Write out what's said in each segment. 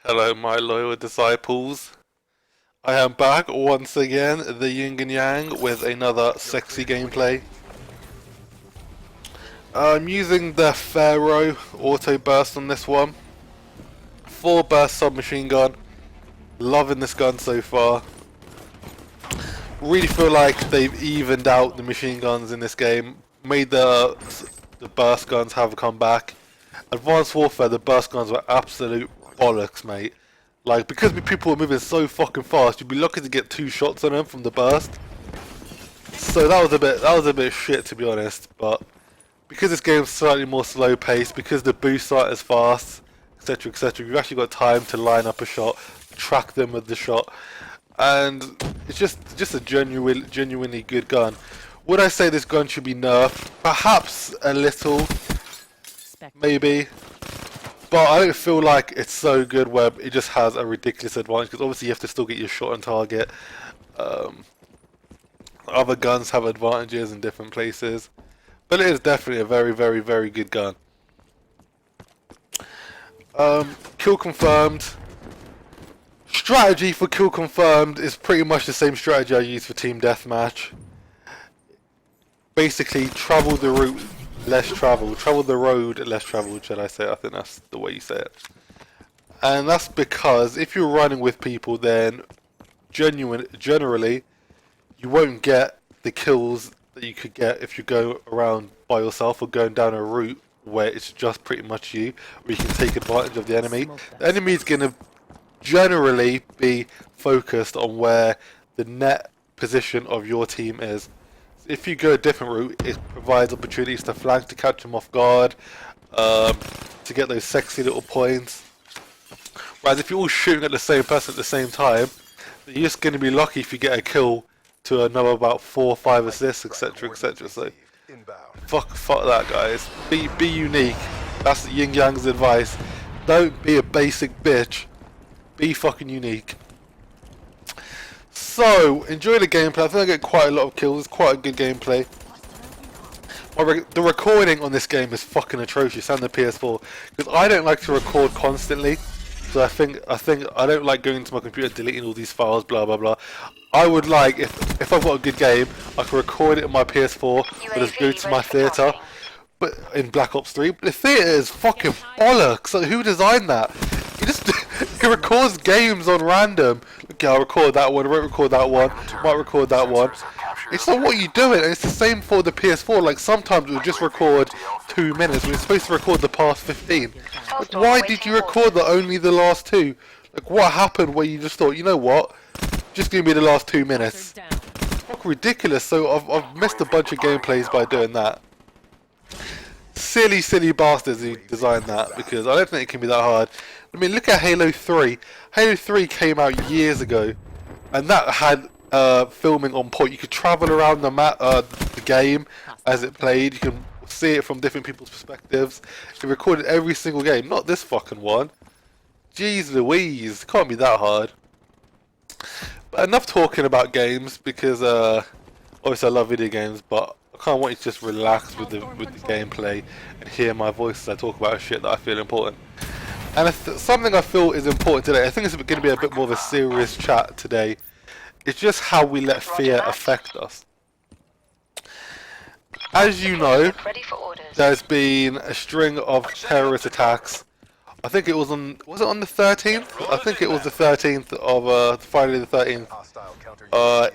Hello, my loyal disciples. I am back once again, the yin and yang, with another sexy gameplay. I'm using the Pharaoh auto burst on this one. 4 burst submachine gun. Loving this gun so far. Really feel like they've evened out the machine guns in this game. Made the burst guns have a comeback. Advanced Warfare, the burst guns were absolute bollocks, mate. Like, because people were moving so fucking fast, you'd be lucky to get 2 shots on them from the burst. So that was a bit shit, to be honest. But because this game's slightly more slow paced, because the boosts aren't as fast, etc., etc., you've actually got time to line up a shot, track them with the shot, and it's just a genuinely good gun. Would I say this gun should be nerfed? Perhaps a little, maybe. But I don't feel like it's so good where it just has a ridiculous advantage, because obviously you have to still get your shot on target. Other guns have advantages in different places, but it is definitely a very good gun. Kill confirmed. Strategy for kill confirmed is pretty much the same strategy I use for team deathmatch. Basically, travel the route less traveled, travel the road less traveled, should I say? I think that's the way you say it. And that's because if you're running with people, then generally you won't get the kills that you could get if you go around by yourself or going down a route where it's just pretty much you, where you can take advantage of the enemy. The enemy is going to generally be focused on where the net position of your team is. If you go a different route, it provides opportunities to flank, to catch them off guard, to get those sexy little points. Whereas if you're all shooting at the same person at the same time, you're just going to be lucky if you get a kill to another about 4 or 5 assists, etc., etc. So, fuck that, guys. Be unique. That's Yin Yang's advice. Don't be a basic bitch. Be fucking unique. So, enjoy the gameplay. I think I get quite a lot of kills. It's quite a good gameplay. The recording on this game is fucking atrocious, and the PS4, because I don't like to record constantly. So I think I don't like going into my computer, deleting all these files, blah blah blah. I would like, if I've got a good game, I can record it on my PS4, but just go to my theatre. But in Black Ops 3, but the theatre is fucking bollocks. Like, who designed that? He records games on random. Okay, I'll record that one, I won't record that one, might record that one. It's not what you doing, and it's the same for the PS4. Like, sometimes it will just record 2 minutes when it's supposed to record the past 15. Like, why did you record only the last 2? Like, what happened where you just thought, you know what, just give me the last 2 minutes? Fucking ridiculous. So I've missed a bunch of gameplays by doing that. Silly bastards who designed that, because I don't think it can be that hard. I mean, look at Halo 3. Halo 3 came out years ago, and that had filming on point. You could travel around the game as it played. You can see it from different people's perspectives. It recorded every single game, not this fucking one. Jeez Louise, can't be that hard. But enough talking about games, because obviously I love video games, but I kind of want you to just relax with the gameplay and hear my voice as I talk about shit that I feel important. And something I feel is important today, I think it's going to be a bit more of a serious chat today, it's just how we let fear affect us. As you know, there's been a string of terrorist attacks. I think it was it on the 13th? I think it was the 13th of Friday the 13th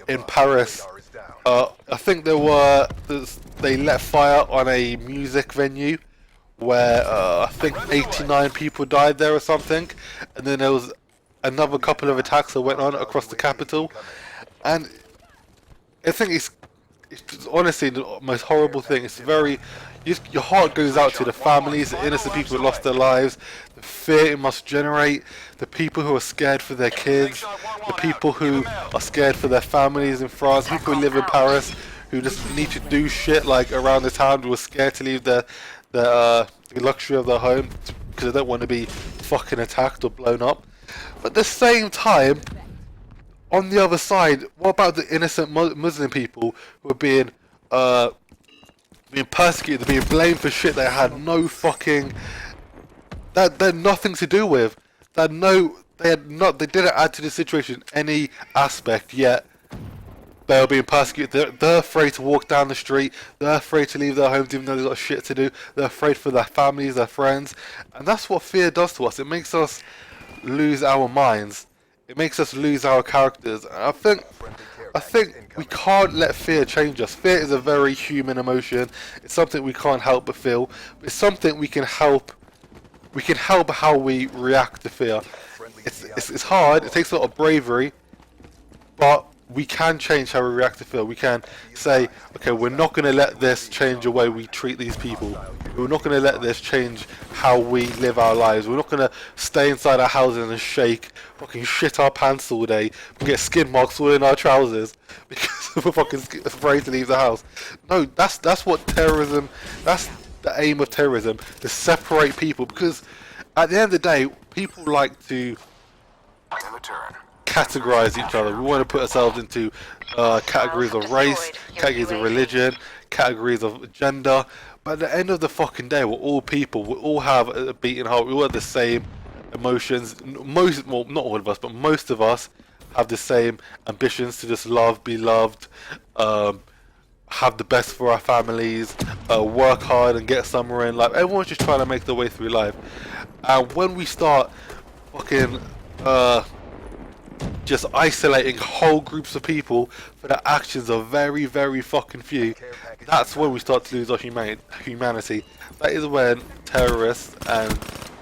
in Paris. I think they let fire on a music venue where I think 89 people died there or something, and then there was another couple of attacks that went on across the capital, and I think it's honestly the most horrible thing. It's your heart goes out to the families, the innocent people who lost their lives, the fear it must generate, the people who are scared for their kids, the people who are scared for their families in France, people who live in Paris who just need to do shit like around the town, who are scared to leave the luxury of their home because they don't want to be fucking attacked or blown up. But at the same time, on the other side, what about the innocent Muslim people who are being persecuted, being blamed for shit they had no fucking, that they're nothing to do with? that they didn't add to the situation any aspect yet. They are being persecuted. They're afraid to walk down the street. They're afraid to leave their homes even though they've got shit to do. They're afraid for their families, their friends. And that's what fear does to us. It makes us lose our minds. It makes us lose our characters. And I think we can't let fear change us. Fear is a very human emotion. It's something we can't help but feel. It's something we can help. We can help how we react to fear. It's hard. It takes a lot of bravery, but we can change how we react to fear. We can say, okay, we're not going to let this change the way we treat these people. We're not going to let this change how we live our lives. We're not going to stay inside our houses and shake, fucking shit our pants all day, and get skin marks all in our trousers because we're fucking afraid to leave the house. No, that's what terrorism. That's the aim of terrorism, to separate people. Because at the end of the day, people like to categorize each other. We want to put ourselves into categories of race, categories of religion, categories of gender. But at the end of the fucking day, we're all people. We all have a beating heart. We all have the same emotions. Well, not all of us, but most of us have the same ambitions to just love, be loved, have the best for our families, work hard and get somewhere in life. Everyone's just trying to make their way through life. And when we start fucking just isolating whole groups of people for the actions of very, very fucking few, that's when we start to lose our humanity. That is when terrorists and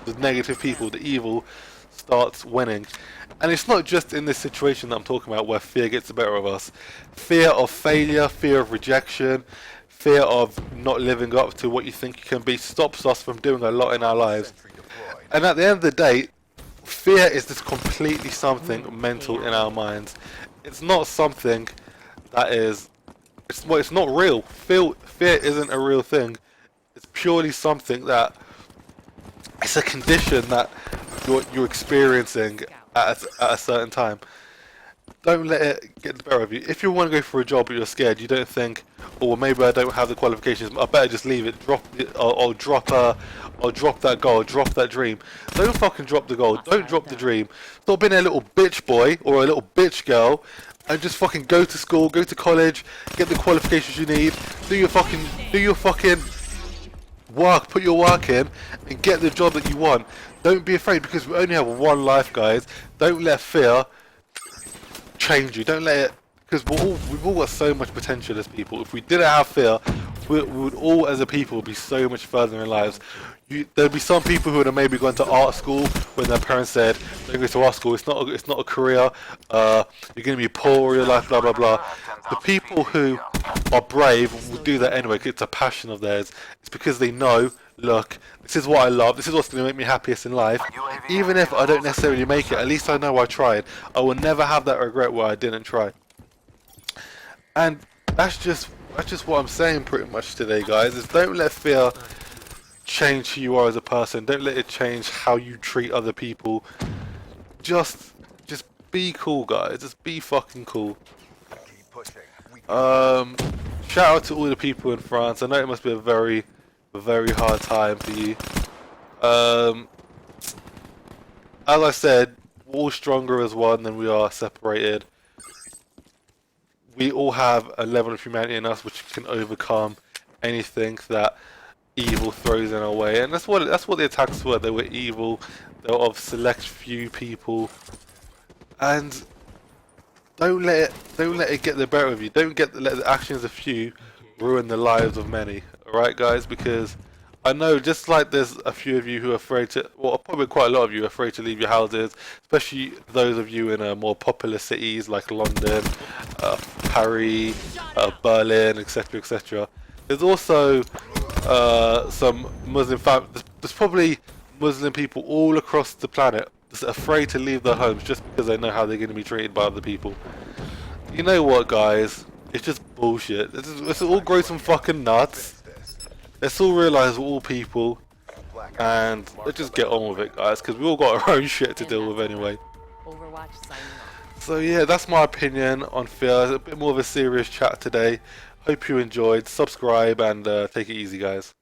the negative people, the evil, starts winning. And it's not just in this situation that I'm talking about where fear gets the better of us. Fear of failure, fear of rejection, fear of not living up to what you think you can be stops us from doing a lot in our lives. And at the end of the day, fear is just completely something mental in our minds. It's not something that is... It's not real. Fear isn't a real thing. It's purely something that... It's a condition that you're experiencing at a certain time. Don't let it get the better of you. If you want to go for a job but you're scared, you don't think, oh, well, maybe I don't have the qualifications, I better just leave it, drop it, or drop that goal, drop that dream. Don't fucking drop the goal, don't drop the dream. Stop being a little bitch boy or a little bitch girl and just fucking go to school, go to college, get the qualifications you need, do your fucking work, put your work in and get the job that you want. Don't be afraid, because we only have one life, guys. Don't let fear change you. Don't let it, because we've all got so much potential as people. If we didn't have fear, we would all as a people be so much further in lives. There'd be some people who would have maybe gone to art school when their parents said, don't go to art school, it's not a career, you're going to be poor all your life, blah blah blah. The people who are brave will do that anyway, because it's a passion of theirs. It's because they know, look, this is what I love, this is what's going to make me happiest in life. Even if I don't necessarily make it, at least I know I tried. I will never have that regret where I didn't try. And that's just what I'm saying pretty much today, guys, is don't let fear change who you are as a person. Don't let it change how you treat other people. Just be cool, guys. Just be fucking cool. Shout out to all the people in France. I know it must be a very hard time for you. As I said, we're all stronger as one than we are separated. We all have a level of humanity in us which can overcome anything that evil throws in our way, and that's what the attacks were. They were evil. They were of select few people, and don't let it get the better of you. Don't let the actions of few ruin the lives of many. Alright, guys, because I know just like there's a few of you who are afraid to, well, probably quite a lot of you are afraid to leave your houses, especially those of you in more popular cities like London, Paris, Berlin, etc, etc. There's also some Muslim families. There's probably Muslim people all across the planet just afraid to leave their homes just because they know how they're going to be treated by other people. You know what, guys? It's just bullshit. Let's all grow some fucking nuts. Let's all realise we're all people, and let's just get on with it, guys, because we all got our own shit to deal with anyway. So yeah, that's my opinion on fear. A bit more of a serious chat today. Hope you enjoyed. Subscribe and take it easy, guys.